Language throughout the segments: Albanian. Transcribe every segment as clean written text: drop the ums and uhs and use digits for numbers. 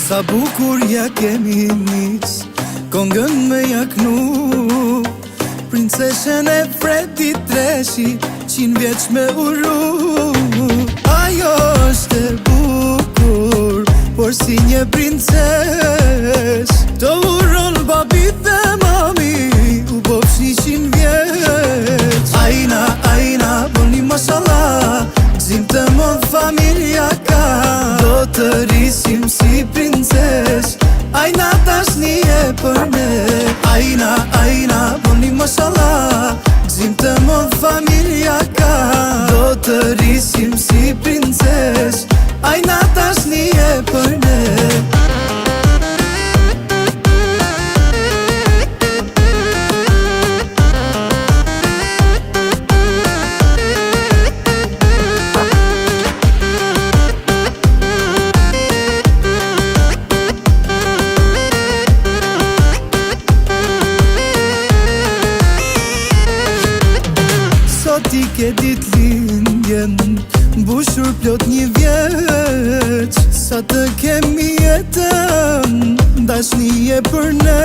Sa bukur ja kemi nis, kongën me jaknu, princeshen e Fredit Treshi, 100 vjeç me uru. Ajo është e bukur, por si një princes, të uron babi dhe mami, u bofshi 100 vjeç. Ajna, ajna, boni mashallah, gzim të modh familja ka, do të rrisim si princes, ajna tashni e për ne. Ajna, ajna, boni mashallah, gzim të modh familja ka, do të rrisim si princes, ajna tashni e për ne. Ti ke dit lindjen, mbushur plot 1 vjeç, sa të kemi jetën, dashni e për ne.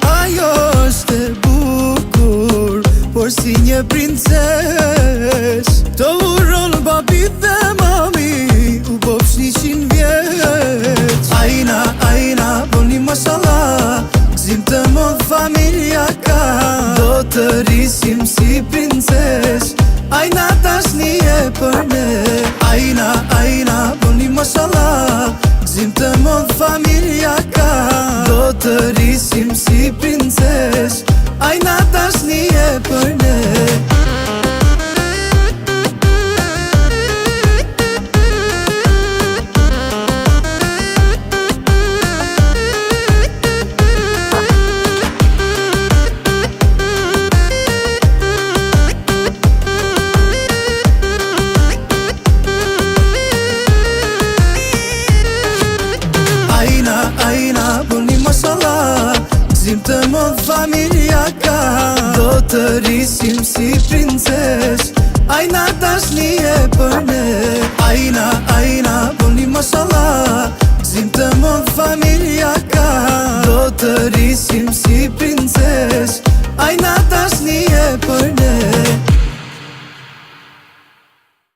Ajo është e bukur, por si një princes, të uron babi dhe mami, u bofshi 100 vjeç. Ajna, ajna, boni mashallah, gzim të modh familja ka, do të rrisim si princes, ajna tashni e për ne. Ajna, ajna, boni mashallah, gzim të modh familja ka, do të rrisim si princes, ajna tashni e për ne. Ajna, ajna, boni mashallah, gzim të modh familja ka, do të rrisim si princes, ajna tashni e për ne. Ajna, ajna, boni mashallah, gzim të modh familja ka, do të rrisim si princes.